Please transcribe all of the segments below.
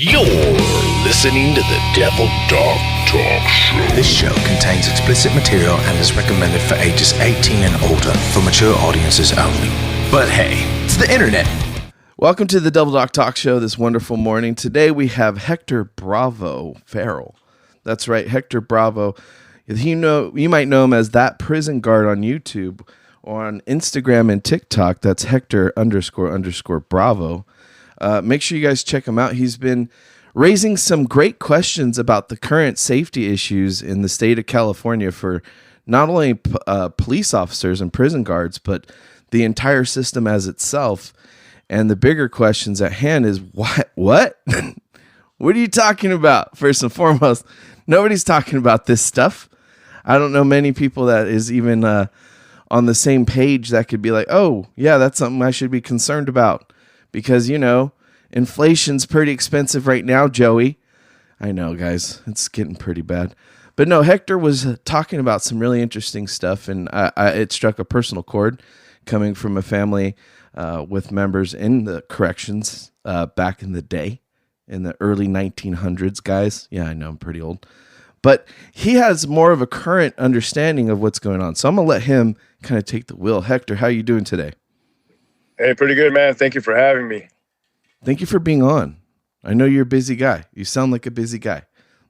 You're listening to the Devil Dog Talk Show. This show contains explicit material and is recommended for ages 18 and older for mature audiences only. But hey, it's the internet. Welcome to the Devil Dog Talk Show this wonderful morning. Today we have Hector Bravo Farrell. That's right, Hector Bravo. You might know him as that prison guard on YouTube or on Instagram and TikTok. That's Hector__Bravo. Make sure you guys check him out. He's been raising some great questions about the current safety issues in the state of California for not only police officers and prison guards, but the entire system as itself. And the bigger questions at hand is what? What are you talking about? First and foremost, nobody's talking about this stuff. I don't know many people that is even on the same page that could be like, oh, yeah, that's something I should be concerned about. Because, you know, inflation's pretty expensive right now, Joey. I know, guys. It's getting pretty bad. But no, Hector was talking about some really interesting stuff, and it struck a personal chord coming from a family with members in the corrections back in the day, in the early 1900s, guys. Yeah, I know, I'm pretty old. But he has more of a current understanding of what's going on. So I'm going to let him kind of take the wheel. Hector, how are you doing today? Hey, pretty good, man. Thank you for having me. Thank you for being on. I know you're a busy guy. You sound like a busy guy.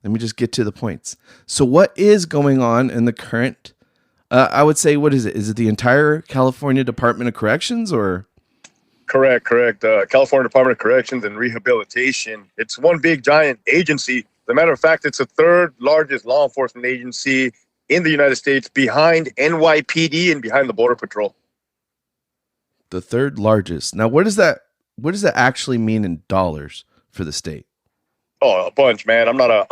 Let me just get to the points. So what is going on in the current, I would say, what is it? Is it the entire California Department of Corrections or? Correct. California Department of Corrections and Rehabilitation. It's one big giant agency. As a matter of fact, it's the third largest law enforcement agency in the United States behind NYPD and behind the Border Patrol. The third largest. Now, what does that actually mean in dollars for the state? Oh, a bunch, man. I'm not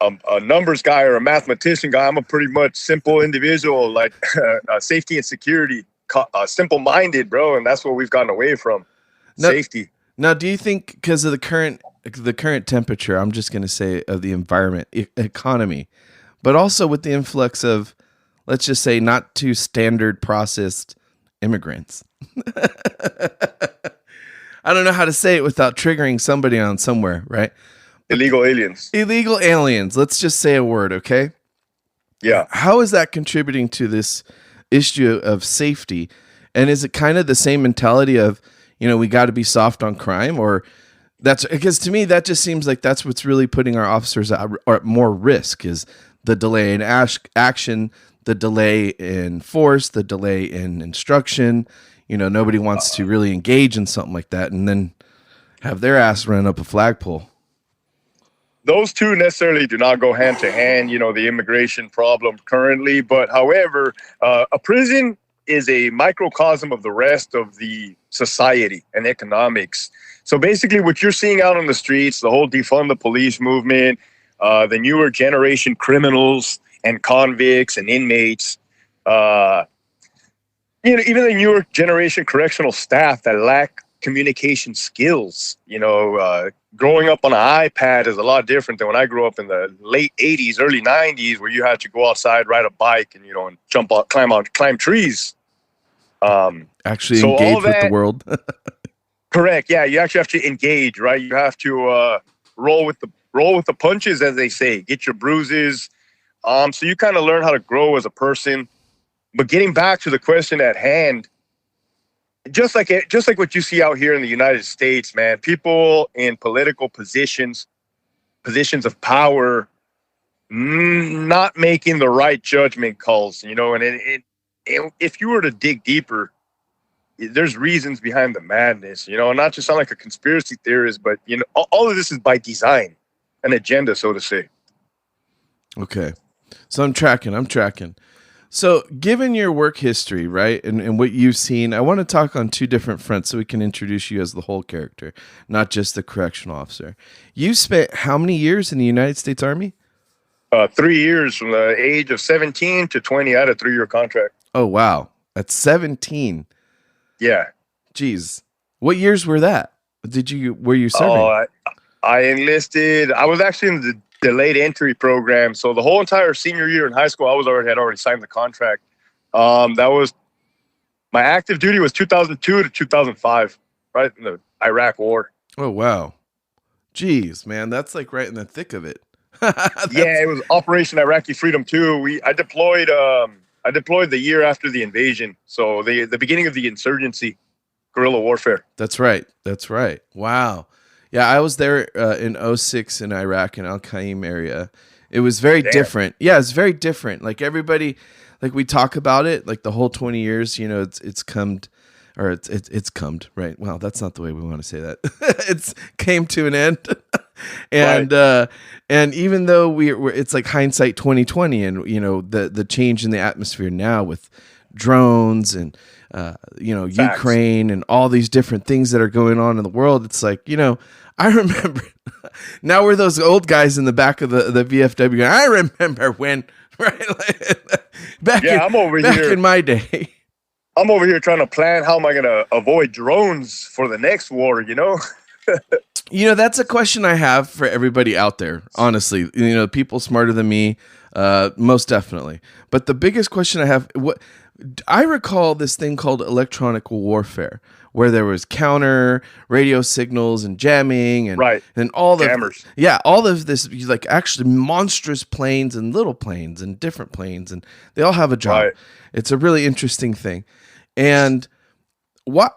a numbers guy or a mathematician guy. I'm a pretty much simple individual, like safety and security, simple-minded, bro. And that's what we've gotten away from. Safety. Now, do you think because of the current temperature, I'm just going to say of the environment, economy, but also with the influx of, let's just say, not too standard processed immigrants. I don't know how to say it without triggering somebody on somewhere, right? Illegal aliens. Illegal aliens. Let's just say a word, okay? Yeah. How is that contributing to this issue of safety? And is it kind of the same mentality of, you know, we got to be soft on crime? Or that's because to me, that just seems like that's what's really putting our officers at more risk is the delay in action, the delay in force, the delay in instruction. You know, nobody wants to really engage in something like that and then have their ass run up a flagpole. Those two necessarily do not go hand to hand, you know, the immigration problem currently. But however, a prison is a microcosm of the rest of the society and economics. So basically what you're seeing out on the streets, the whole defund the police movement, the newer generation criminals and convicts and inmates, you know, even the newer generation correctional staff that lack communication skills, you know, growing up on an iPad is a lot different than when I grew up in the late 80s, early 90s, where you had to go outside, ride a bike and, you know, and jump out, climb trees. Actually engage with the world. Correct. Yeah. You actually have to engage, right? You have to roll with the punches, as they say, get your bruises. So you kind of learn how to grow as a person. But getting back to the question at hand, just like what you see out here in the United States, man, people in political positions of power, not making the right judgment calls, you know, and if you were to dig deeper, there's reasons behind the madness, you know, not to sound like a conspiracy theorist, but, you know, all of this is by design, an agenda, so to say. Okay. So I'm tracking. So given your work history, right, and what you've seen, I want to talk on two different fronts so we can introduce you as the whole character, not just the correctional officer. You spent how many years in the United States Army? 3 years from the age of 17 to 20. I had a 3-year contract. Oh, wow. At 17. Yeah. Jeez. What years were that? Were you serving? Oh, I enlisted. I was actually in the delayed entry program. So the whole entire senior year in high school, I had already signed the contract. That was my active duty was 2002 to 2005, right in the Iraq War. Oh, wow. Jeez, man, that's like right in the thick of it. Yeah, it was Operation Iraqi Freedom II. I deployed. I deployed the year after the invasion, so the beginning of the insurgency, guerrilla warfare. That's right. That's right. Wow. Yeah, I was there in '06 in Iraq in Al Qaim area. It was very different. Yeah, it's very different. Like everybody, like we talk about it, like the whole 20 years, you know, it's come, or it's come, right? Well, that's not the way we want to say that. It's came to an end. And right. And even though we're it's like hindsight 2020, and you know the change in the atmosphere now with drones and you know, Facts. Ukraine and all these different things that are going on in the world, it's like, you know, I remember now we're those old guys in the back of the VFW. I remember when, right? Back in my day. I'm over here trying to plan how am I going to avoid drones for the next war, you know? You know, that's a question I have for everybody out there, honestly. You know, people smarter than me, most definitely. But the biggest question I have, I recall this thing called electronic warfare, where there was counter radio signals and jamming and right. and all the jammers. Yeah, all of this, like actually monstrous planes and little planes and different planes, and they all have a job. Right. It's a really interesting thing. And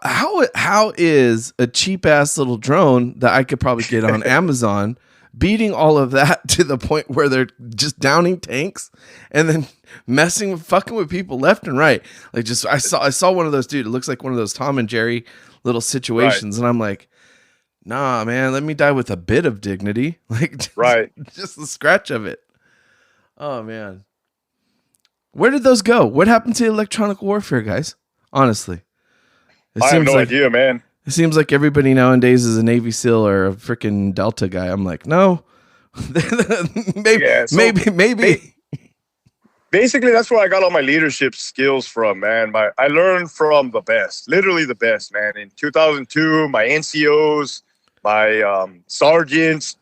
how is a cheap ass little drone that I could probably get on Amazon beating all of that to the point where they're just downing tanks and then fucking with people left and right? Like, just I saw one of those, dude. It looks like one of those Tom and Jerry little situations, right. And I'm like, nah, man, let me die with a bit of dignity, like just the scratch of it. Oh man, where did those go? What happened to electronic warfare, guys? Honestly. I have no idea, man. It seems like everybody nowadays is a Navy SEAL or a freaking Delta guy. I'm like, no, maybe. Basically, that's where I got all my leadership skills from, man. I learned from the best, literally the best, man. In 2002, my NCOs, my sergeants,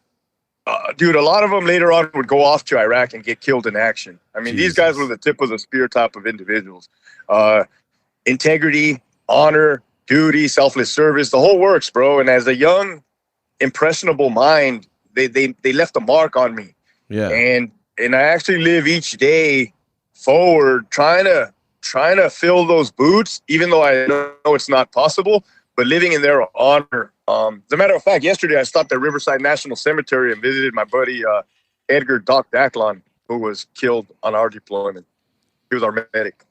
dude, a lot of them later on would go off to Iraq and get killed in action. I mean, Jesus. These guys were the tip of the spear type of individuals. Integrity, honor, duty, selfless service, the whole works, bro. And as a young, impressionable mind, they left a mark on me. Yeah. And I actually live each day forward, trying to fill those boots, even though I know it's not possible, but living in their honor. As a matter of fact, yesterday I stopped at Riverside National Cemetery and visited my buddy Edgar Doc Daclon, who was killed on our deployment. He was our medic.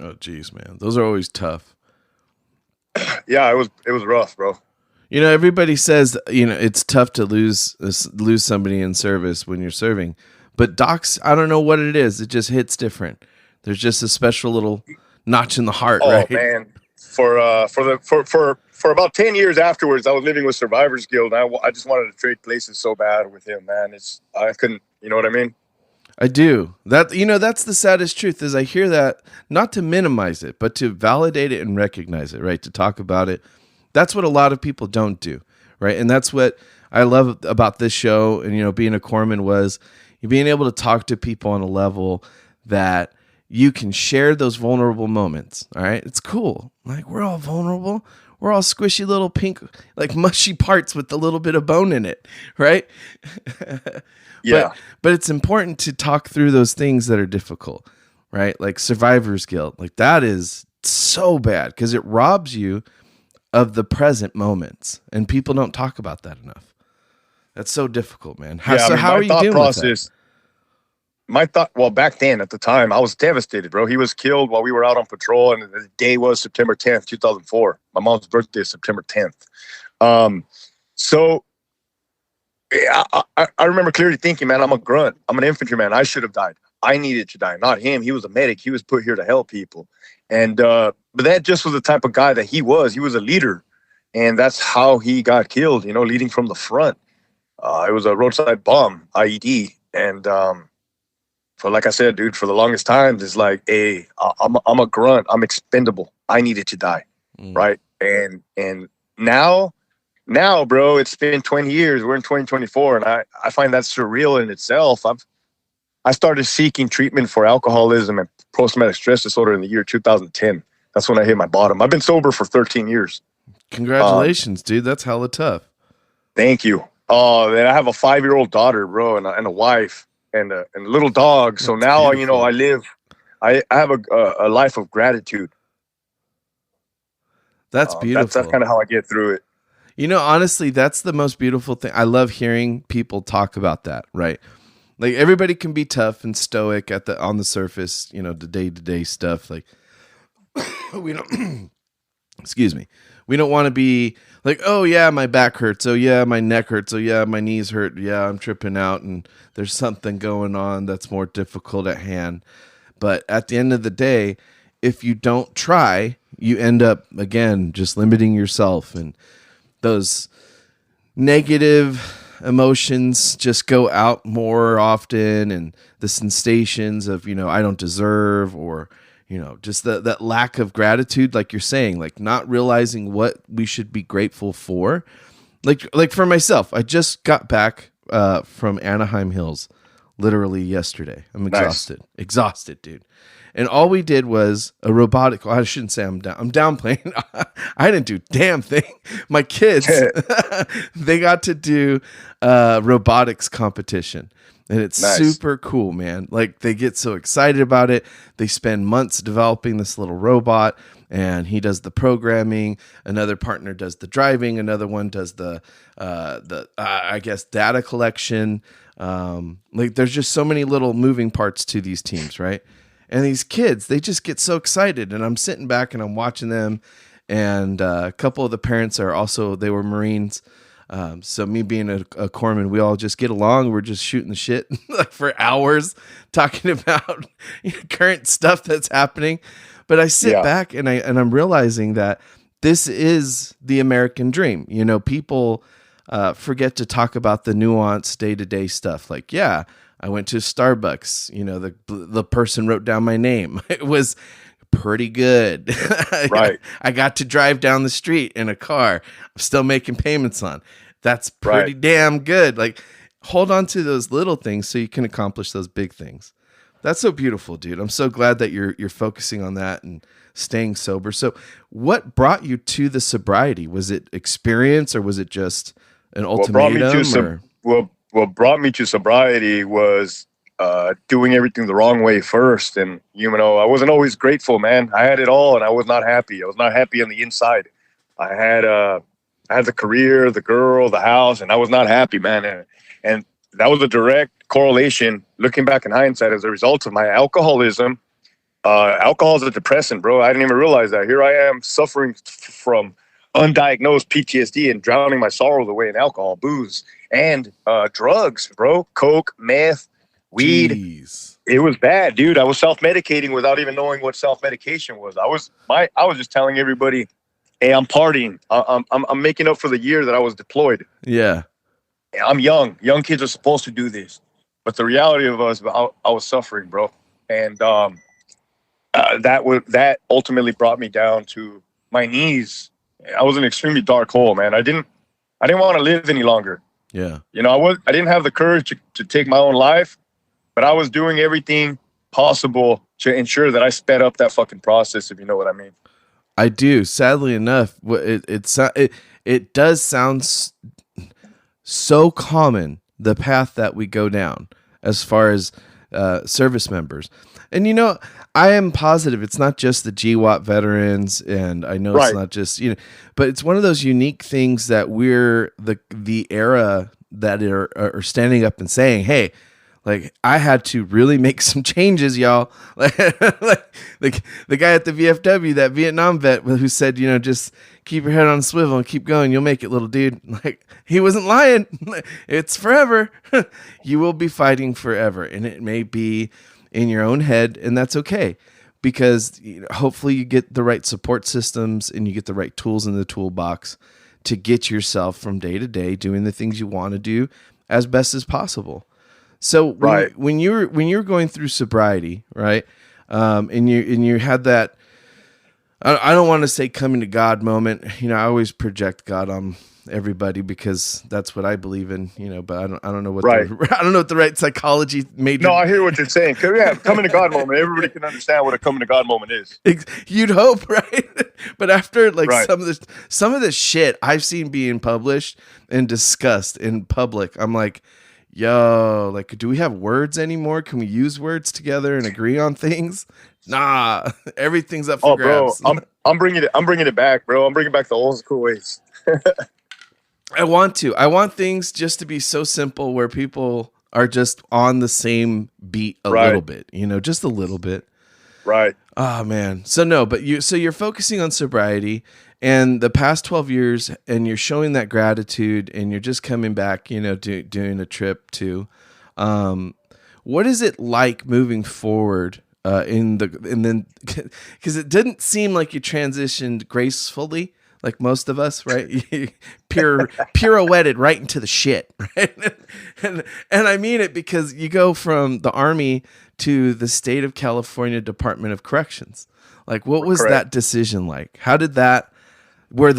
Oh, geez, man. Those are always tough. Yeah, it was rough, bro. You know, everybody says, you know, it's tough to lose somebody in service when you're serving. But docs, I don't know what it is. It just hits different. There's just a special little notch in the heart, right? Oh, man. For about 10 years afterwards, I was living with Survivors Guild. I just wanted to trade places so bad with him, man. I couldn't, you know what I mean? I do. That's the saddest truth is I hear that, not to minimize it, but to validate it and recognize it, right? To talk about it. That's what a lot of people don't do, right? And that's what I love about this show and, you know, being a corpsman was you being able to talk to people on a level that you can share those vulnerable moments, all right? It's cool. Like, we're all vulnerable. We're all squishy little pink, like mushy parts with a little bit of bone in it, right? Yeah. But it's important to talk through those things that are difficult, right? Like survivor's guilt. Like that is so bad because it robs you of the present moments, and people don't talk about that enough. That's so difficult, man. How are you doing with that? Well, back then at the time, I was devastated, bro. He was killed while we were out on patrol, and the day was September 10th, 2004. My mom's birthday is September 10th. So I remember clearly thinking, man, I'm a grunt. I'm an infantryman. I should have died. I needed to die, not him. He was a medic. He was put here to help people. And but that just was the type of guy that he was. He was a leader, and that's how he got killed, you know, leading from the front. It was a roadside bomb, IED. And for, like I said, dude, for the longest time, it's like, hey, I'm a grunt. I'm expendable. I needed to die, right? And now, bro, it's been 20 years. We're in 2024, and I find that surreal in itself. I started seeking treatment for alcoholism and post-traumatic stress disorder in the year 2010. That's when I hit my bottom. I've been sober for 13 years. Congratulations, dude. That's hella tough. Thank you. Oh, man, I have a 5-year-old daughter, bro, and a wife and a little dog. So That's now, beautiful. I have a life of gratitude. That's That's beautiful. kind of how I get through it. You know, honestly, that's the most beautiful thing. I love hearing people talk about that, right? Like everybody can be tough and stoic on the surface, you know, the day-to-day stuff. Like we don't excuse me. We don't want to be like, oh yeah, my back hurts. Oh yeah, my neck hurts. Oh yeah, my knees hurt. Yeah, I'm tripping out and there's something going on that's more difficult at hand. But at the end of the day, if you don't try, you end up again just limiting yourself, and those negative emotions just go out more often, and the sensations of, you know, I don't deserve, or, you know, just that lack of gratitude, like you're saying, like not realizing what we should be grateful for. Like for myself, I just got back from Anaheim Hills literally yesterday. I'm exhausted, dude. And all we did was a robotic. Well, I shouldn't say I'm downplaying. I didn't do a damn thing. My kids, they got to do a robotics competition. And it's super cool, man. Like they get so excited about it. They spend months developing this little robot, and he does the programming. Another partner does the driving. Another one does the I guess data collection. Like there's just so many little moving parts to these teams, right? And these kids, they just get so excited, and I'm sitting back and I'm watching them. And a couple of the parents they were Marines. So me being a corpsman, we all just get along. We're just shooting the shit like for hours, talking about current stuff that's happening. But I sit back and I'm realizing that this is the American dream. You know, people forget to talk about the nuanced day-to-day stuff. Like, yeah, I went to Starbucks. You know, the person wrote down my name. It was pretty good. Right. I got to drive down the street in a car I'm still making payments on. That's pretty damn good. Like, hold on to those little things so you can accomplish those big things. That's so beautiful, dude. I'm so glad that you're focusing on that and staying sober. So what brought you to the sobriety? Was it experience, or was it just an ultimatum? What brought me to sobriety was doing everything the wrong way first. And, you know, I wasn't always grateful, man. I had it all and I was not happy. I was not happy on the inside. I had the career, the girl, the house, and I was not happy, man. And that was a direct correlation, looking back in hindsight, as a result of my alcoholism. Alcohol is a depressant, bro. I didn't even realize that. Here I am suffering from undiagnosed PTSD and drowning my sorrows away in alcohol, booze, and drugs, bro. Coke, meth, weed. Jeez. It was bad, dude. I was self-medicating without even knowing what self-medication was. I was just telling everybody, hey, I'm partying. I'm making up for the year that I was deployed. Yeah. I'm young. Young kids are supposed to do this. But the reality of us, I was suffering, bro. And that ultimately brought me down to my knees. I was in an extremely dark hole, man. I didn't want to live any longer. Yeah. You know, I didn't have the courage to take my own life, but I was doing everything possible to ensure that I sped up that fucking process, if you know what I mean. I do. Sadly enough, it does sound so common, the path that we go down as far as service members. And, you know, I am positive it's not just the GWAT veterans, and I know it's not just, you know, but it's one of those unique things that we're the era that are standing up and saying, hey, like, I had to really make some changes, y'all. Like the guy at the VFW, that Vietnam vet who said, you know, just keep your head on a swivel and keep going. You'll make it, little dude. Like, he wasn't lying. It's forever. You will be fighting forever. And it may be in your own head, and that's okay. Because, you know, hopefully you get the right support systems and you get the right tools in the toolbox to get yourself from day to day doing the things you want to do as best as possible. So when you were going through sobriety, right, and you had that, I don't want to say coming to God moment. You know, I always project God on everybody because that's what I believe in. You know, but I don't know what I don't know what the right psychology major. No, I hear what you're saying. Yeah, coming to God moment. Everybody can understand what a coming to God moment is. You'd hope, right? But after like Right. some of the shit I've seen being published and discussed in public, I'm like, yo, like, do we have words anymore? Can we use words together and agree on things? Nah, everything's up for Oh, bro, grabs. I'm bringing it back, bro. I'm bringing back the old school ways. I want things just to be so simple where people are just on the same beat a Right. little bit, just a little bit. Right. Oh man. So no, but you're focusing on sobriety and the past 12 years and you're showing that gratitude and you're just coming back, doing a trip too. What is it like moving forward and then because it didn't seem like you transitioned gracefully like most of us, right? Pirouetted right into the shit, right? and I mean it because you go from the Army to the state of California Department of Corrections. Like, what was that decision like? How did that? What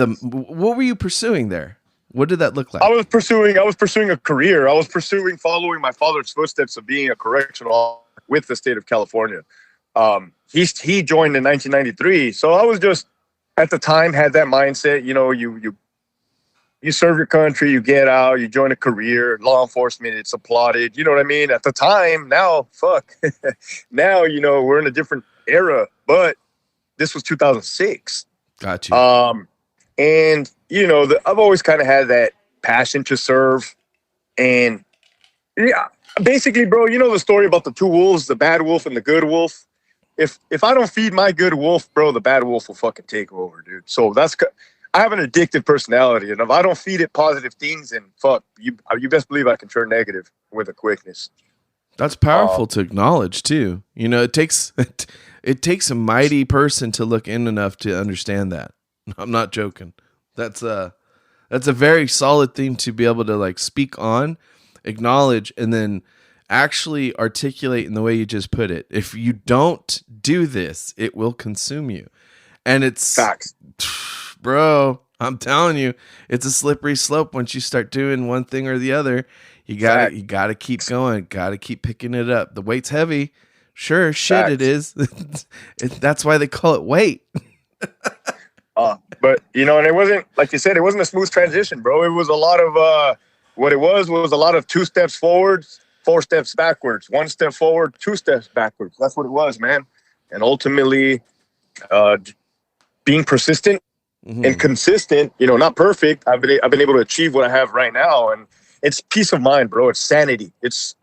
were you pursuing there? What did that look like? I was pursuing a career. I was following my father's footsteps of being a correctional officer with the state of California. He joined in 1993, so I was just at the time had that mindset. You serve your country, you get out, you join a career, law enforcement, it's applauded. You know what I mean? At the time, now, fuck, now we're in a different era, but this was 2006. Got you. And I've always kind of had that passion to serve, and yeah, basically, bro, the story about the two wolves, the bad wolf and the good wolf. If I don't feed my good wolf, bro, the bad wolf will fucking take over, dude. So I have an addictive personality, and if I don't feed it positive things, then fuck, you best believe I can turn negative with a quickness. That's powerful to acknowledge too. It takes a mighty person to look in enough to understand that. I'm not joking. That's a very solid thing to be able to like speak on, acknowledge, and then actually articulate in the way you just put it. If you don't do this, it will consume you. And it's facts. Bro, I'm telling you, it's a slippery slope once you start doing one thing or the other. You gotta keep going, gotta keep picking it up. The weight's heavy. Sure, shit, Facts. it is. That's why they call it weight. But and it wasn't, like you said, it wasn't a smooth transition, bro. It was a lot of what it was a lot of 2 steps forwards, 4 steps backwards, 1 step forward, 2 steps backwards. That's what it was, man. And ultimately, being persistent and consistent, not perfect. I've been able to achieve what I have right now, and it's peace of mind, bro. It's sanity. It's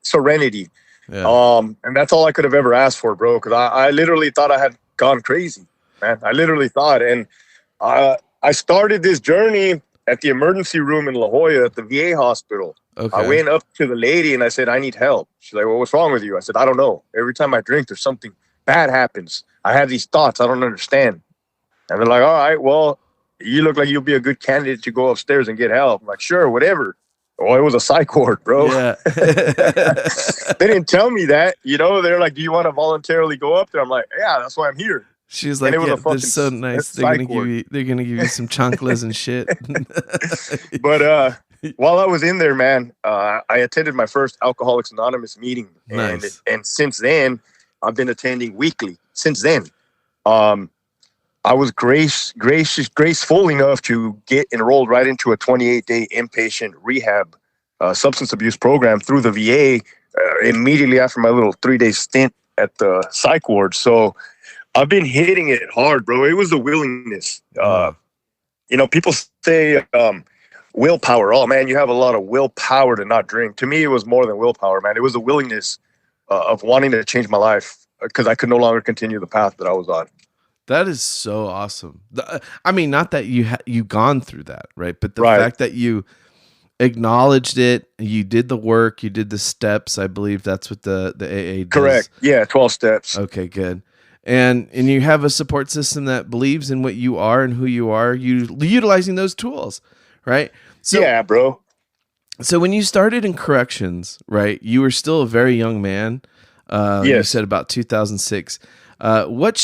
serenity. Yeah. And that's all I could have ever asked for, bro. Because I literally thought I had gone crazy, man. I literally thought, and I started this journey at the emergency room in La Jolla at the VA hospital. Okay. I went up to the lady and I said, I need help. She's like, well, what's wrong with you? I said, I don't know. Every time I drink, there's something bad happens. I have these thoughts I don't understand. And they're like, all right, well, you look like you'll be a good candidate to go upstairs and get help. I'm like, sure, whatever. Oh, it was a psych ward, bro. Yeah. They didn't tell me that. They're like, do you want to voluntarily go up there? I'm like, yeah, that's why I'm here. She's like, yeah, they're so nice. They're gonna give you some chanclas and shit. But while I was in there, man, I attended my first Alcoholics Anonymous meeting. Nice. And since then, I've been attending weekly. Since then, I was graceful enough to get enrolled right into a 28-day inpatient rehab substance abuse program through the VA immediately after my little 3-day stint at the psych ward. So I've been hitting it hard, bro. It was the willingness. People say willpower. Oh, man, you have a lot of willpower to not drink. To me, it was more than willpower, man. It was the willingness of wanting to change my life because I could no longer continue the path that I was on. That is so awesome. I mean, not that you gone through that, right? But the fact that you acknowledged it, you did the work, you did the steps. I believe that's what the AA does. Correct. Yeah, 12 steps. Okay, good. And you have a support system that believes in what you are and who you are. You utilizing those tools, right? So, yeah, bro. So when you started in corrections, right, you were still a very young man. Yes. You said about 2006. What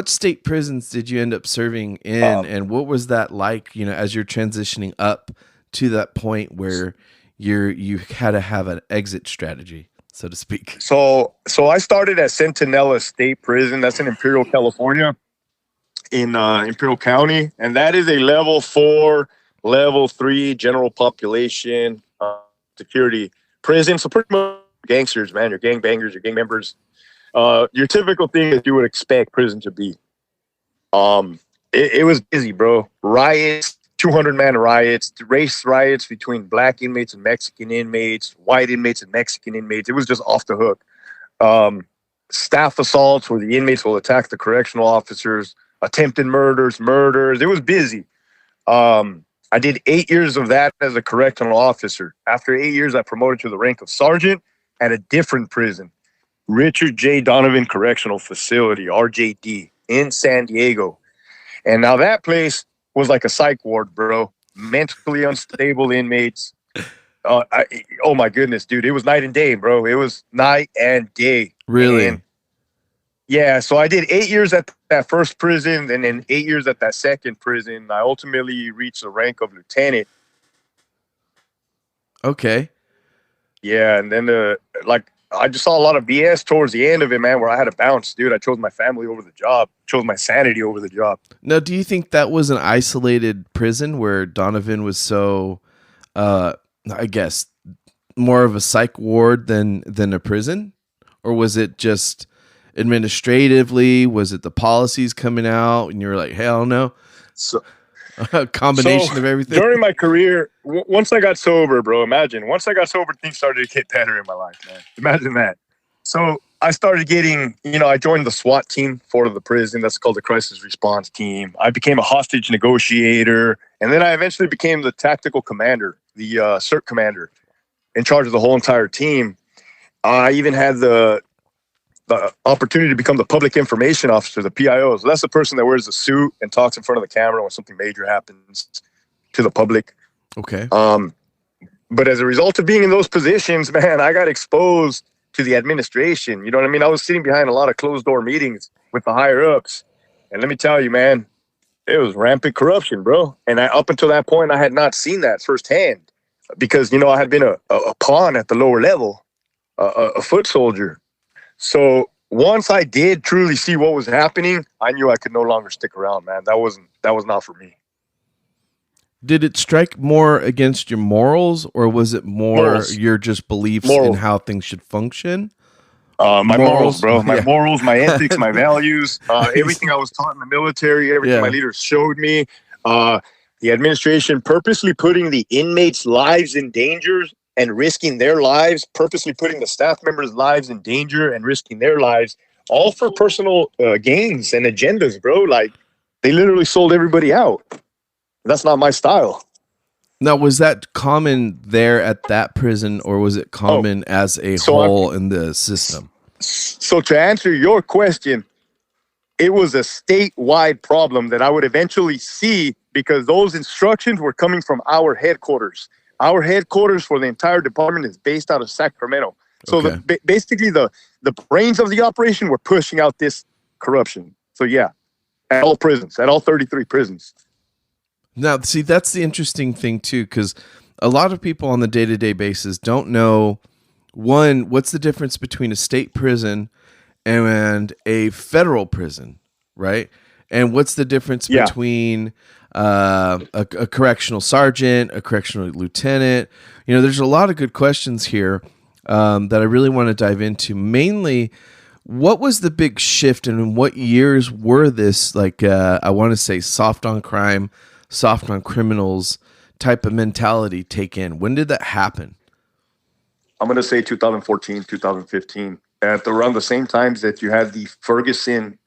state prisons did you end up serving in, and what was that like? As you're transitioning up to that point where you had to have an exit strategy, so to speak. So I started at Centinela State Prison. That's in Imperial, California. in Imperial County, and that is a level 4, level 3 general population security prison. So pretty much gangsters, man, your gang bangers, your gang members, your typical thing that you would expect prison to be. It was busy, bro. Riots, 200-man riots, race riots between black inmates and Mexican inmates, white inmates and Mexican inmates. It was just off the hook. Staff assaults where the inmates will attack the correctional officers, attempted murders. It was busy. I did 8 years of that as a correctional officer. After 8 years, I promoted to the rank of sergeant at a different prison, Richard J. Donovan Correctional Facility, RJD, in San Diego. And now that place was like a psych ward, bro. Mentally unstable inmates. Oh my goodness, dude. It was night and day, bro. It was night and day. Really? And yeah, so I did 8 years at that first prison and then 8 years at that second prison. I ultimately reached the rank of lieutenant. Okay. Yeah, and then I just saw a lot of BS towards the end of it, man, where I had to bounce, dude. I chose my family over the job, chose my sanity over the job. Now, do you think that was an isolated prison where Donovan was so, I guess, more of a psych ward than a prison? Or was it just administratively? Was it the policies coming out and you were like, hell no? So A combination of everything. During my career, once I got sober, bro, once I got sober, things started to get better in my life, man. Imagine that. So I started getting, I joined the SWAT team for the prison. That's called the Crisis Response Team. I became a hostage negotiator. And then I eventually became the tactical commander, the CERT commander, in charge of the whole entire team. I even had the opportunity to become the public information officer, the PIO. So that's the person that wears the suit and talks in front of the camera when something major happens to the public. Okay. But as a result of being in those positions, man, I got exposed to the administration. You know what I mean? I was sitting behind a lot of closed door meetings with the higher ups. And let me tell you, man, it was rampant corruption, bro. And up until that point, I had not seen that firsthand because, I had been a pawn at the lower level, a foot soldier. So once I did truly see what was happening, I knew I could no longer stick around, man. That was not for me. Did it strike more against your morals, or was it more your just beliefs in how things should function? My morals, bro. My morals, my ethics, my values, everything I was taught in the military, everything my leaders showed me. The administration purposely putting the inmates' lives in danger and risking their lives, purposely putting the staff members' lives in danger and risking their lives, all for personal gains and agendas, bro. Like, they literally sold everybody out. That's not my style. Now, was that common there at that prison, or was it common as a whole in the system? So to answer your question, it was a statewide problem that I would eventually see because those instructions were coming from our headquarters. Our headquarters for the entire department is based out of Sacramento. So basically the brains of the operation were pushing out this corruption. So yeah, at all prisons, at all 33 prisons. Now, see, that's the interesting thing too, because a lot of people on the day-to-day basis don't know, one, what's the difference between a state prison and a federal prison, right? And what's the difference between a correctional sergeant, a correctional lieutenant? There's a lot of good questions here that I really want to dive into. Mainly, what was the big shift and in what years were this, I want to say soft on crime, soft on criminals type of mentality take in? When did that happen? I'm going to say 2014, 2015. At around the same times that you had the Ferguson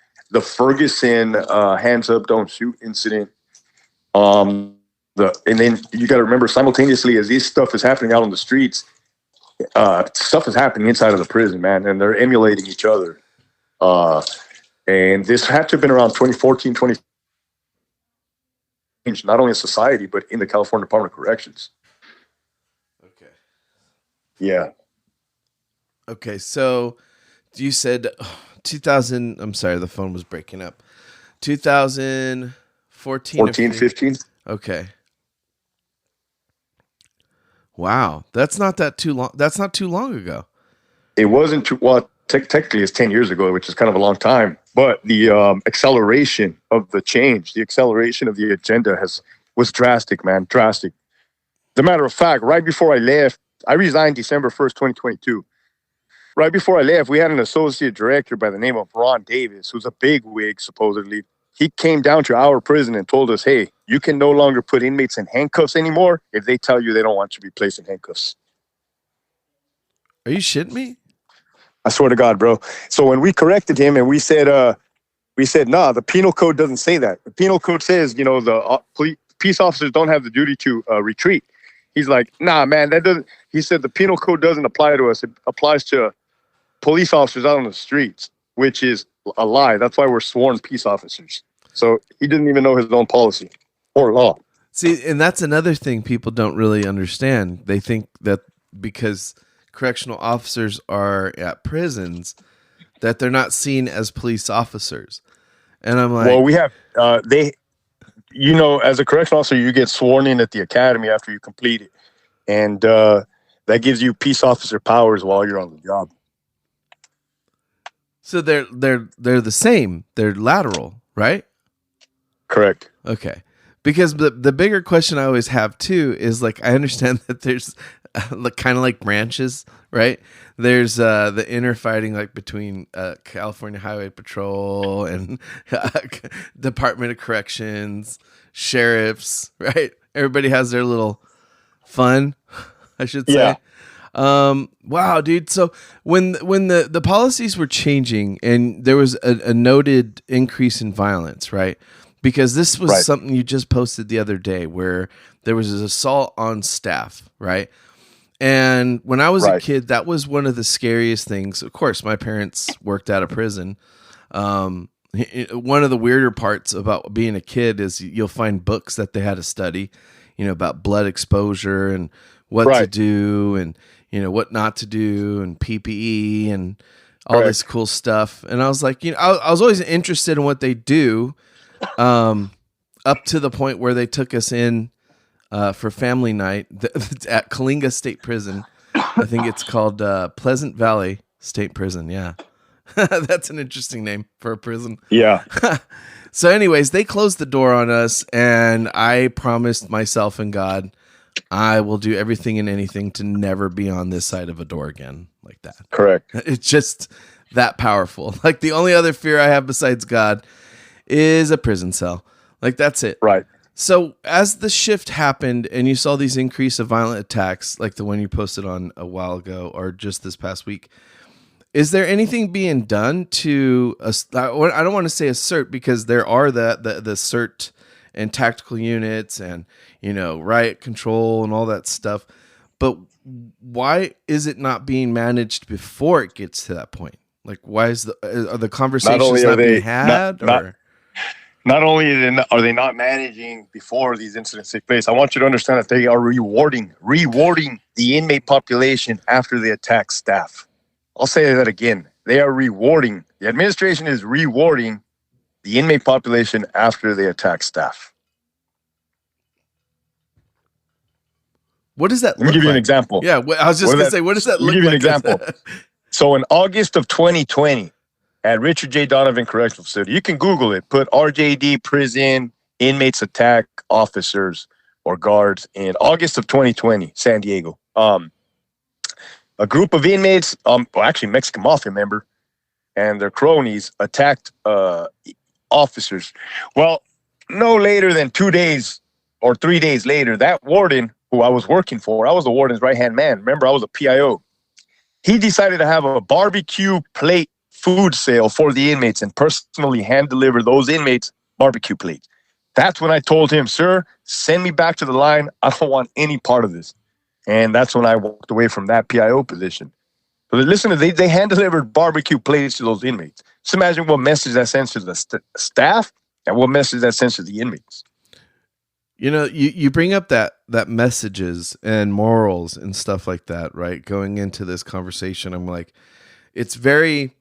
hands up, don't shoot incident. And then you got to remember simultaneously as this stuff is happening out on the streets, stuff is happening inside of the prison, man, and they're emulating each other. And this had to have been around 2014, 2015. Not only in society, but in the California Department of Corrections. Okay. Yeah. Okay, so you said 2000, I'm sorry, the phone was breaking up. 2014. 14, 15. Okay. Wow, that's not too long ago. It wasn't too, well, technically it's 10 years ago, which is kind of a long time, but the acceleration of the change, the acceleration of the agenda was drastic, man, drastic. As a matter of fact, right before I left, I resigned December 1st, 2022. Right before I left, we had an associate director by the name of Ron Davis, who's a big wig, supposedly. He came down to our prison and told us, hey, you can no longer put inmates in handcuffs anymore if they tell you they don't want you to be placed in handcuffs. Are you shitting me? I swear to God, bro. So when we corrected him and we said, nah, the penal code doesn't say that. The penal code says, the peace officers don't have the duty to retreat. He's like, nah, man, that doesn't. He said the penal code doesn't apply to us. It applies to police officers out on the streets, which is a lie. That's why we're sworn peace officers. So he didn't even know his own policy or law. See, and that's another thing people don't really understand. They think that because correctional officers are at prisons, that they're not seen as police officers. And I'm like, well, we have, as a correctional officer, you get sworn in at the academy after you complete it. And that gives you peace officer powers while you're on the job. So they're the same. They're lateral, right? Correct. Okay. Because the bigger question I always have too is like, I understand that there's kind of like branches, right? There's the inner fighting like between California Highway Patrol and Department of Corrections, sheriffs, right? Everybody has their little fun, I should say. Yeah. Wow, dude. So when the policies were changing and there was a noted increase in violence, right? Because this was something you just posted the other day where there was an assault on staff, right? And when I was a kid, that was one of the scariest things. Of course, my parents worked out of prison. One of the weirder parts about being a kid is you'll find books that they had to study, about blood exposure and what to do and, what not to do and PPE and all this cool stuff. And I was like, I was always interested in what they do, up to the point where they took us in for family night at Kalinga State Prison. I think it's called Pleasant Valley State Prison. Yeah. That's an interesting name for a prison. Yeah. So anyways, they closed the door on us and I promised myself and God, I will do everything and anything to never be on this side of a door again like that. Correct. It's just that powerful. Like the only other fear I have besides God is a prison cell. Like that's it. Right. So as the shift happened and you saw these increase of violent attacks, like the one you posted on a while ago or just this past week, is there anything being done to, I don't want to say assert because there are the CERT and tactical units and, riot control and all that stuff. But why is it not being managed before it gets to that point? Like, why are the conversations not being had? Not only are they not managing before these incidents take place, I want you to understand that they are rewarding the inmate population after they attack staff. I'll say that again. They are rewarding. The administration is rewarding the inmate population after they attack staff. What does that look like? Let me give you an example. Yeah, I was just going to say, what does that look like? Let me give you an example. So in August of 2020, at Richard J. Donovan Correctional Facility, you can Google it. Put RJD prison inmates attack officers or guards in August of 2020, San Diego. A group of inmates, actually Mexican mafia member, and their cronies attacked officers. Well, no later than 2 days or 3 days later, that warden who I was working for, I was the warden's right-hand man. Remember, I was a PIO. He decided to have a barbecue plate food sale for the inmates and personally hand-deliver those inmates barbecue plates. That's when I told him, sir, send me back to the line. I don't want any part of this. And that's when I walked away from that PIO position. But listen, they hand-delivered barbecue plates to those inmates. Just imagine what message that sends to the staff and what message that sends to the inmates. You bring up that messages and morals and stuff like that, right? Going into this conversation, I'm like, it's very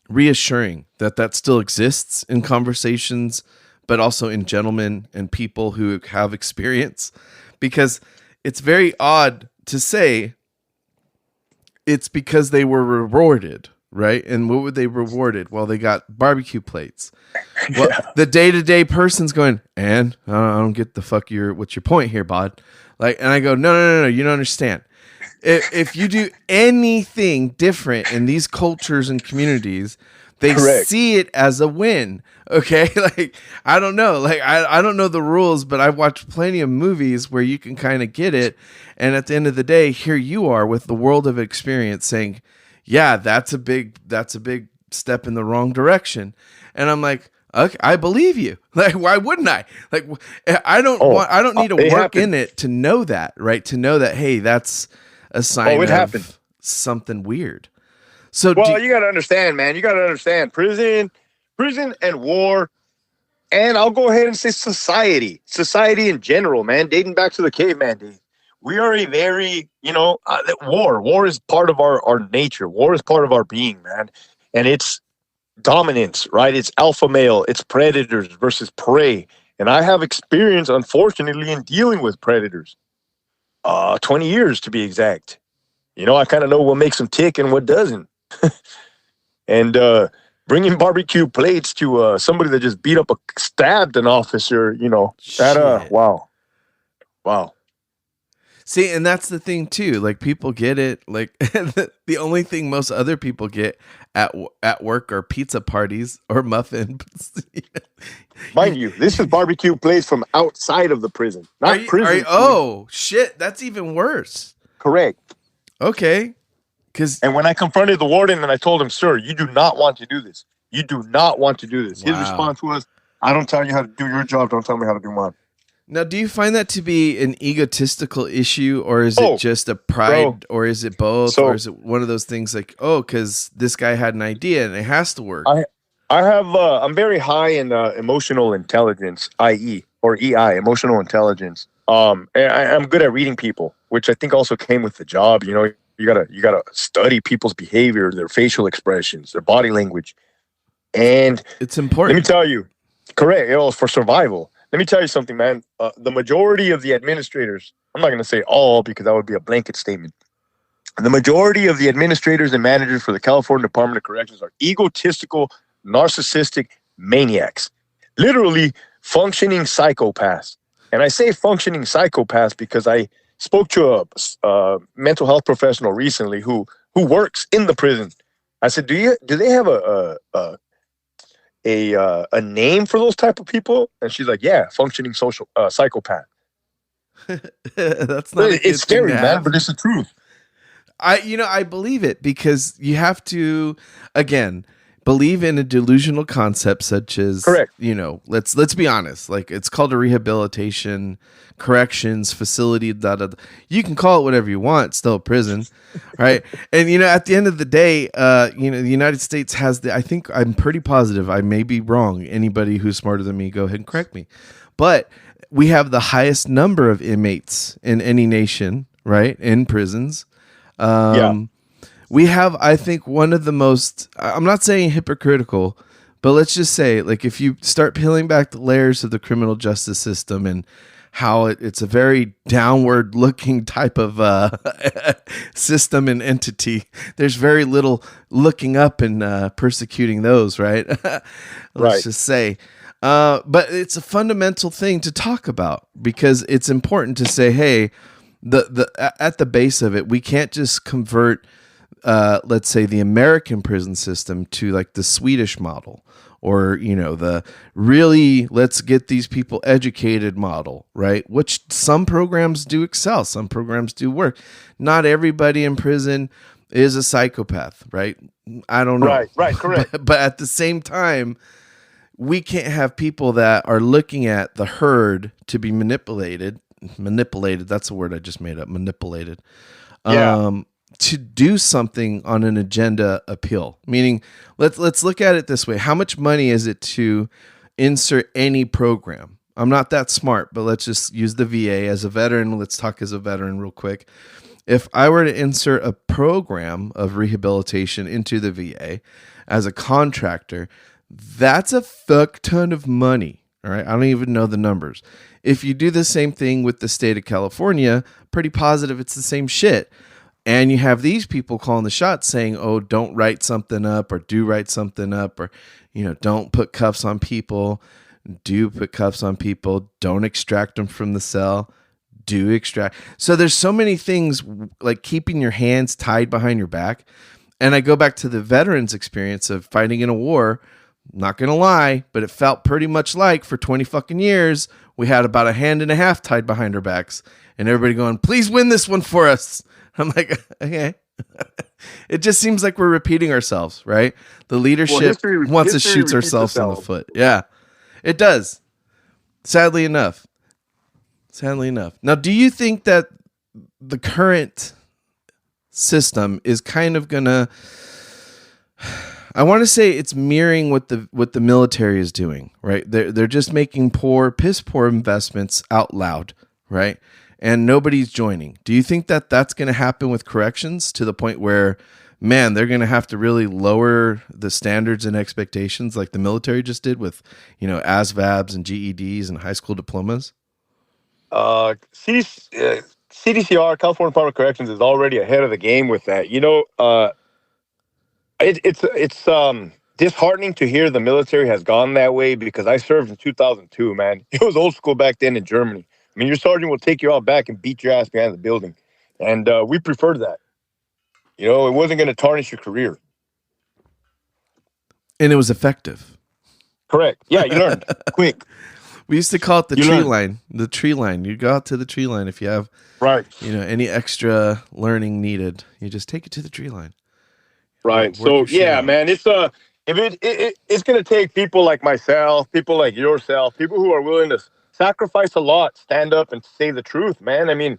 reassuring that still exists in conversations, but also in gentlemen and people who have experience, because it's very odd to say it's because they were rewarded, right? And what were they rewarded? Well, they got barbecue plates. Well, the day-to-day person's going, and I don't get the fuck what's your point here, bud? Like, and I go, no, you don't understand. If you do anything different in these cultures and communities, they Correct. see it as a win. Okay. Like, I don't know. Like, I don't know the rules, but I've watched plenty of movies where you can kind of get it. And at the end of the day, here you are with the world of experience saying, yeah, that's a big step in the wrong direction. And I'm like, okay, I believe you. Like, why wouldn't I? Like, I don't need to work in it to know that, right? To know that, hey, that's a sign of something weird. So, you got to understand, man. You got to understand prison and war. And I'll go ahead and say society in general, man, dating back to the caveman days. We are a very, war is part of our nature. War is part of our being, man. And it's dominance, right? It's alpha male, it's predators versus prey. And I have experience, unfortunately, in dealing with predators. 20 years to be exact. I kind of know what makes them tick and what doesn't. And bringing barbecue plates to somebody that just stabbed an officer, wow. See, and that's the thing too. Like, people get it. Like, the only thing most other people get at work are pizza parties or muffins. Mind you, this is barbecue plates from outside of the prison, not prison. Oh shit, that's even worse. Correct. Okay. And when I confronted the warden and I told him, sir, you do not want to do this. You do not want to do this. Wow. His response was, I don't tell you how to do your job. Don't tell me how to do mine. Now, do you find that to be an egotistical issue, or is it just a pride, or is it both, or is it one of those things like, because this guy had an idea and it has to work? I'm very high in emotional intelligence, IE or EI, emotional intelligence. And I'm good at reading people, which I think also came with the job. You gotta study people's behavior, their facial expressions, their body language, and it's important. Let me tell you, correct, for survival. Let me tell you something, man. The majority of the administrators, I'm not going to say all because that would be a blanket statement. The majority of the administrators and managers for the California Department of Corrections are egotistical, narcissistic maniacs, literally functioning psychopaths. And I say functioning psychopaths because I spoke to a mental health professional recently who works in the prison. I said, do they have a name for those type of people? And she's like, yeah, functioning social psychopath. That's not. It's scary, man, but it's the truth. I believe it because you have to, again, believe in a delusional concept such as, correct. Let's be honest. Like, it's called a rehabilitation corrections facility. You can call it whatever you want. It's still a prison, right? And at the end of the day, the United States has I think I'm pretty positive. I may be wrong. Anybody who's smarter than me, go ahead and correct me. But we have the highest number of inmates in any nation, right? In prisons. We have, I think, one of the most, I'm not saying hypocritical, but let's just say, like, if you start peeling back the layers of the criminal justice system and how it's a very downward looking type of system and entity, there's very little looking up and persecuting those, right? Let's just say. But it's a fundamental thing to talk about because it's important to say, hey, at the base of it, we can't just convert let's say the American prison system to like the Swedish model or, the really let's get these people educated model, right? Which some programs do excel. Some programs do work. Not everybody in prison is a psychopath, right? I don't know. Right, correct. But at the same time, we can't have people that are looking at the herd to be manipulated. That's a word I just made up. Manipulated. Yeah. To do something on an agenda appeal, meaning let's look at it this way. How much money is it to insert any program? I'm not that smart, but let's just use the VA as a veteran. Let's talk as a veteran real quick. If I were to insert a program of rehabilitation into the VA as a contractor, that's a fuck ton of money. All right. I don't even know the numbers. If you do the same thing with the state of California, pretty positive it's the same shit. And you have these people calling the shots saying, oh, don't write something up or do write something up, or, don't put cuffs on people, do put cuffs on people, don't extract them from the cell, do extract. So there's so many things like keeping your hands tied behind your back. And I go back to the veterans experience of fighting in a war. Not going to lie, but it felt pretty much like for 20 fucking years, we had about a hand and a half tied behind our backs and everybody going, please win this one for us. I'm like, okay. It just seems like we're repeating ourselves, right? The leadership wants to shoot ourselves in the foot. Yeah, it does. Sadly enough. Now, do you think that the current system is kind of going to, I want to say it's mirroring what the military is doing, right? They're just making piss poor investments out loud, right? And nobody's joining. Do you think that that's going to happen with corrections to the point where, man, they're going to have to really lower the standards and expectations like the military just did with, ASVABs and GEDs and high school diplomas? CDCR, California Department of Corrections, is already ahead of the game with that. It's disheartening to hear the military has gone that way, because I served in 2002, man. It was old school back then in Germany. I mean, your sergeant will take you out back and beat your ass behind the building. And we preferred that. It wasn't going to tarnish your career. And it was effective. Correct. Yeah, you learned quick. We used to call it the tree line. The tree line. You go out to the tree line if you have, right, any extra learning needed. You just take it to the tree line. Right. So yeah, man, it's it's going to take people like myself, people like yourself, people who are willing to sacrifice a lot, stand up and say the truth, man. I mean,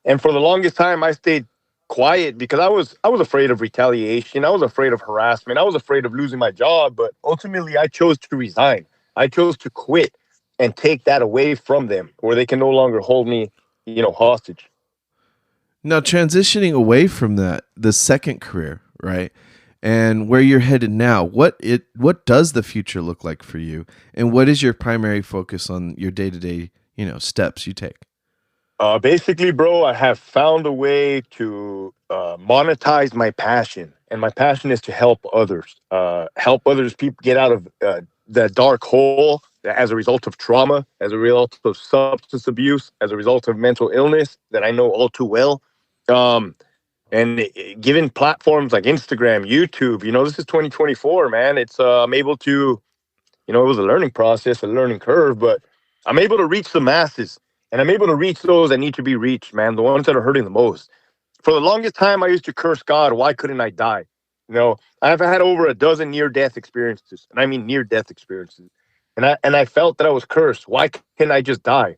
and for the longest time I stayed quiet because I was afraid of retaliation. I was afraid of harassment. I was afraid of losing my job, but ultimately I chose to resign. I chose to quit and take that away from them where they can no longer hold me, hostage. Now, transitioning away from that, the second career, right? And where you're headed now, what does the future look like for you? And what is your primary focus on your day-to-day, steps you take? Basically, bro, I have found a way to monetize my passion. And my passion is to help others people get out of the dark hole as a result of trauma, as a result of substance abuse, as a result of mental illness that I know all too well. And given platforms like Instagram, YouTube, this is 2024, man. It's I'm able to, it was a learning process, a learning curve, but I'm able to reach the masses, and I'm able to reach those that need to be reached, man, the ones that are hurting the most. For the longest time, I used to curse God. Why couldn't I die? I've had over a dozen near-death experiences, and I mean near-death experiences. And I felt that I was cursed. Why can't I just die?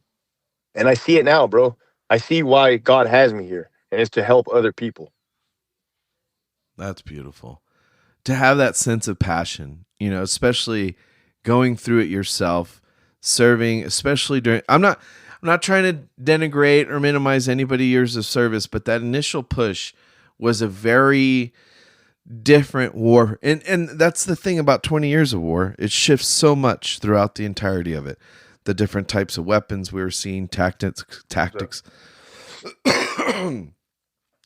And I see it now, bro. I see why God has me here, and it's to help other people. That's beautiful. To have that sense of passion, especially going through it yourself, serving, especially during, I'm not trying to denigrate or minimize anybody's years of service, but that initial push was a very different war. And that's the thing about 20 years of war. It shifts so much throughout the entirety of it. The different types of weapons we were seeing, tactics,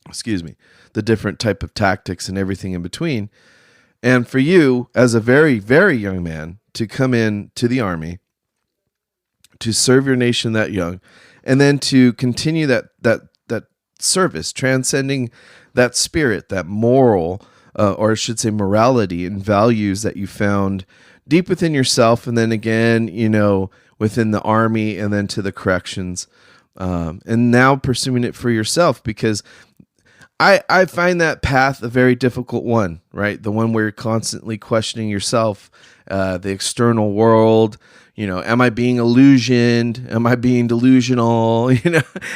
excuse me, the different type of tactics and everything in between. And for you, as a very, very young man, to come in to the Army, to serve your nation that young, and then to continue that service, transcending that spirit, that moral, or I should say morality and values that you found deep within yourself, and then again, within the Army, and then to the corrections, and now pursuing it for yourself, because I find that path a very difficult one, right? The one where you're constantly questioning yourself, the external world. Am I being illusioned? Am I being delusional?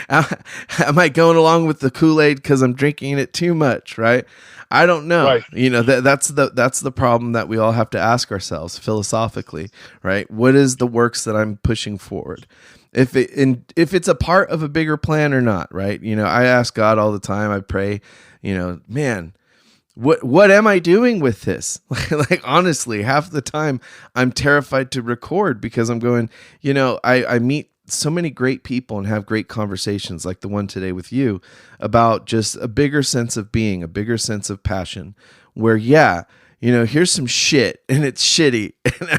Am I going along with the Kool-Aid because I'm drinking it too much, right? I don't know. Right. That's the problem that we all have to ask ourselves philosophically, right? What is the works that I'm pushing forward? If it's a part of a bigger plan or not, right? I ask God all the time. I pray, man, what am I doing with this? Like honestly, half the time I'm terrified to record because I'm going, I meet so many great people and have great conversations like the one today with you about just a bigger sense of being, a bigger sense of passion where, yeah, you know, here's some shit and it's shitty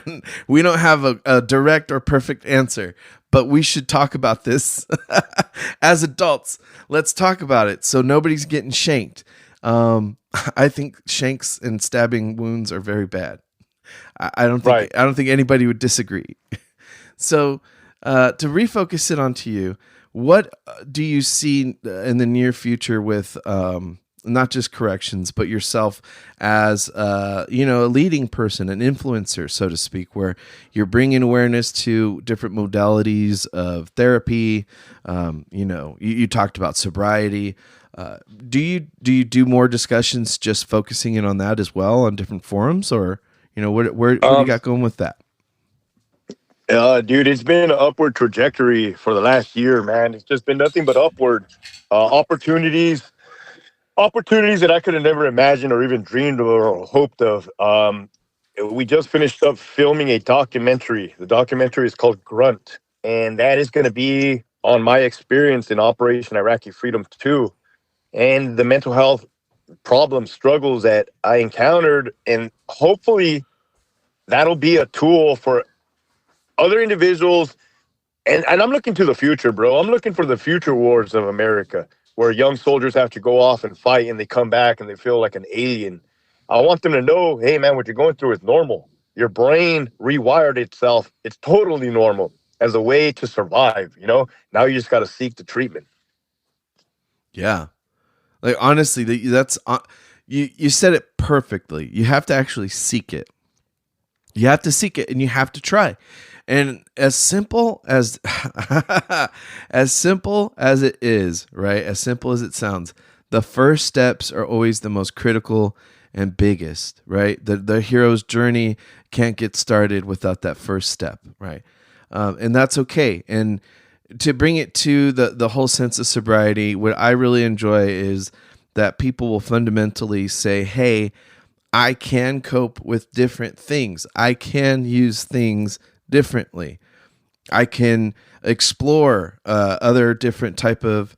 and we don't have a direct or perfect answer, but we should talk about this as adults. Let's talk about it so nobody's getting shanked. I think shanks and stabbing wounds are very bad. I don't think anybody would disagree. So to refocus it onto you, what do you see in the near future with not just corrections, but yourself as a leading person, an influencer, so to speak, where you're bringing awareness to different modalities of therapy? You talked about sobriety. Do you do more discussions just focusing in on that as well on different forums, or where do you got going with that? Dude, it's been an upward trajectory for the last year, man. It's just been nothing but upward opportunities that I could have never imagined or even dreamed of or hoped of. We just finished up filming a documentary. The documentary is called Grunt, and that is going to be on my experience in Operation Iraqi Freedom II and the mental health problem struggles that I encountered. And hopefully that'll be a tool for other individuals. And I'm looking to the future, bro. I'm looking for the future wars of America, where young soldiers have to go off and fight and they come back and they feel like an alien. I want them to know, hey, man, what you're going through is normal. Your brain rewired itself. It's totally normal as a way to survive, Now you just got to seek the treatment. Yeah. Like, honestly, that's you said it perfectly. You have to actually seek it. You have to seek it and you have to try. And as simple as as simple as it is, right? As simple as it sounds, the first steps are always the most critical and biggest, right? The hero's journey can't get started without that first step, right? And that's okay. And to bring it to the whole sense of sobriety, what I really enjoy is that people will fundamentally say, hey, I can cope with different things. I can use things differently. I can explore other different type of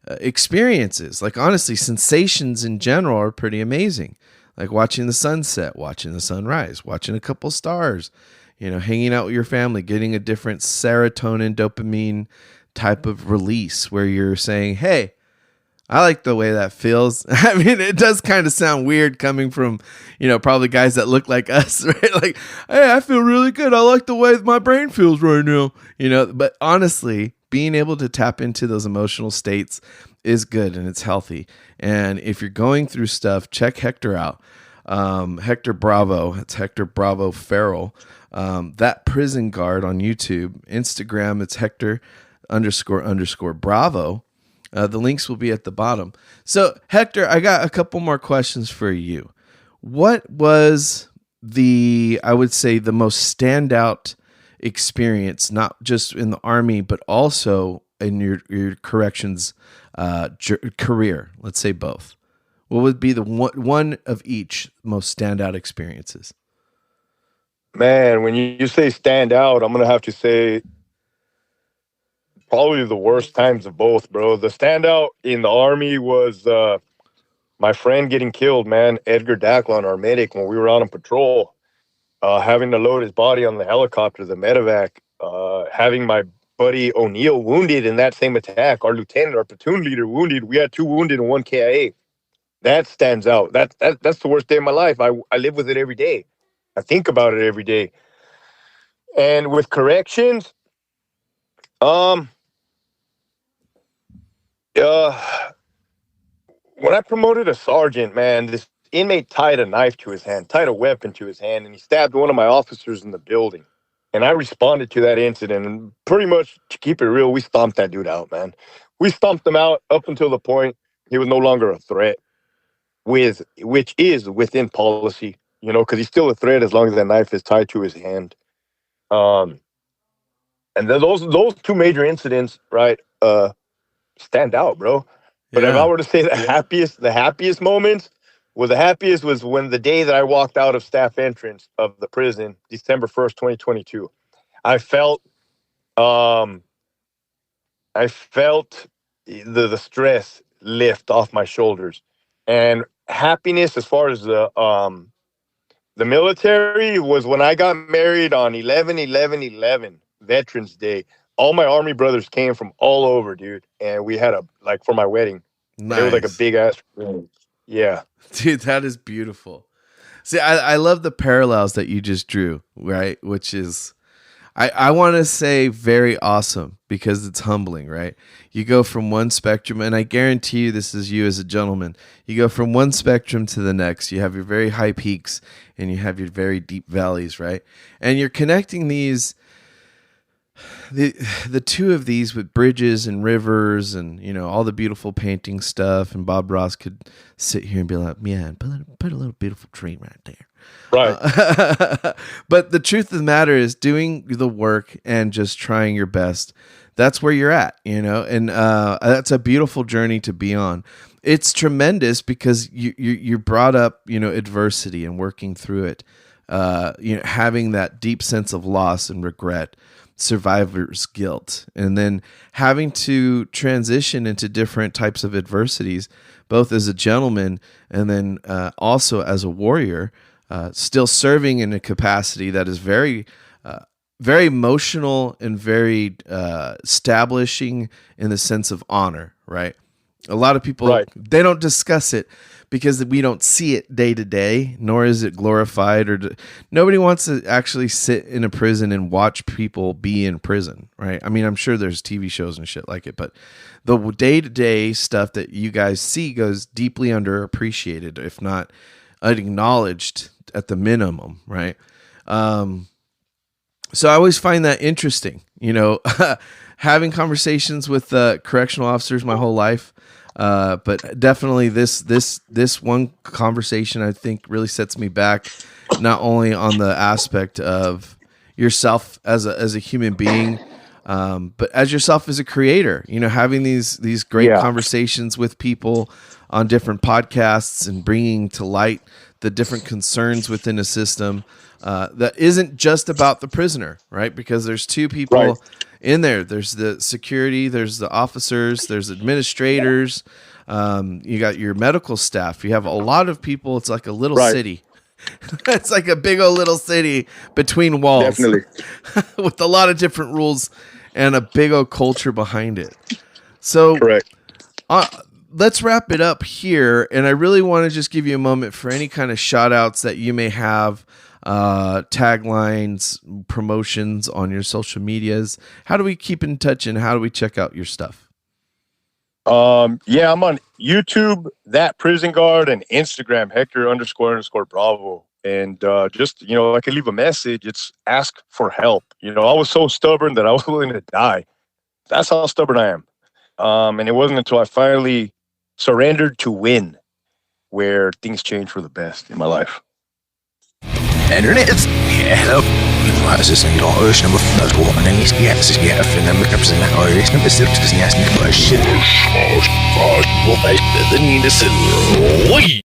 experiences. Like, honestly, sensations in general are pretty amazing. Like watching the sunset, watching the sunrise, watching a couple stars, hanging out with your family, getting a different serotonin, dopamine type of release where you're saying, hey, I like the way that feels. I mean, it does kind of sound weird coming from, probably guys that look like us, right? Like, hey, I feel really good. I like the way my brain feels right now, but honestly, being able to tap into those emotional states is good and it's healthy. And if you're going through stuff, check Hector out. Hector Bravo. It's Hector Bravo Farrell. That prison guard on YouTube. Instagram, it's Hector__Bravo. The links will be at the bottom. So, Hector, I got a couple more questions for you. What was I would say, the most standout experience, not just in the Army, but also in your corrections career? Let's say both. What would be the one of each most standout experiences? Man, when you say stand out, I'm going to have to say probably the worst times of both, bro. The standout in the Army was my friend getting killed, man. Edgar Dacklon, our medic, when we were out on patrol, having to load his body on the helicopter, the medevac, having my buddy O'Neill wounded in that same attack, our lieutenant, our platoon leader wounded. We had 2 wounded and 1 KIA. That stands out. That's the worst day of my life. I live with it every day. I think about it every day. And with corrections, when I promoted a sergeant, man, this inmate tied a knife to his hand, tied a weapon to his hand, and he stabbed one of my officers in the building. And I responded to that incident, and pretty much, to keep it real, we stomped that dude out, man. We stomped him out up until the point he was no longer a threat, which is within policy, because he's still a threat as long as that knife is tied to his hand. And then those 2 major incidents, right, stand out, bro. But if I were to say the happiest moments, the happiest was when the day that I walked out of staff entrance of the prison, December 1st, 2022. I felt I felt the stress lift off my shoulders, and happiness as far as the military was when I got married on 11/11/11, Veterans Day. All my Army brothers came from all over, dude, and we had for my wedding, and it was like a Nice. big ass room. Yeah, Dude, that is beautiful. See, I love the parallels that you just drew, right? Which is, I want to say very awesome because it's humbling, right? You go from one spectrum, and I guarantee you this is you as a gentleman. You go from one spectrum to the next. You have your very high peaks and you have your very deep valleys, right? And you're connecting the two of these with bridges and rivers and, you know, all the beautiful painting stuff. And Bob Ross could sit here and be like, man, put a little beautiful tree right there. right. But the truth of the matter is doing the work and just trying your best. That's where you're at, you know, and that's a beautiful journey to be on. It's tremendous because you brought up, you know, adversity and working through it, you know, having that deep sense of loss and regret, survivor's guilt, and then having to transition into different types of adversities, both as a gentleman and then also as a warrior, still serving in a capacity that is very emotional and very establishing in the sense of honor, right? A lot of people, Right. they don't discuss it because we don't see it day to day, nor is it glorified. Nobody wants to actually sit in a prison and watch people be in prison, right? I mean, I'm sure there's TV shows and shit like it, but the day-to-day stuff that you guys see goes deeply underappreciated, if not unacknowledged at the minimum, right? So I always find that interesting, you know, having conversations with correctional officers my whole life. But definitely this one conversation, I think, really sets me back, not only on the aspect of yourself as a human being, but as yourself as a creator, you know, having these great conversations with people on different podcasts and bringing to light the different concerns within a system that isn't just about the prisoner, right? Because there's two people in there. There's the security, there's the officers, there's administrators. You got your medical staff. You have a lot of people. It's like a little city. It's like a big old little city between walls. Definitely. With a lot of different rules and a big old culture behind it. So Correct. Let's wrap it up here. And I really want to just give you a moment for any kind of shout outs that you may have, taglines, promotions on your social medias. How do we keep in touch and how do we check out your stuff? Yeah, I'm on YouTube, That Prison Guard, and Instagram, Hector__Bravo. And just, you know, I can leave a message. It's ask for help. You know, I was so stubborn that I was willing to die. That's how stubborn I am. And it wasn't until I finally surrendered to win where things changed for the best in my life. Internet. Hello. Muassasan العرش نمثل وأنا نسقي أساسي أفنى مكبسنا عرش نمثل تسنياس نكبر الشر. Well, I need to sit.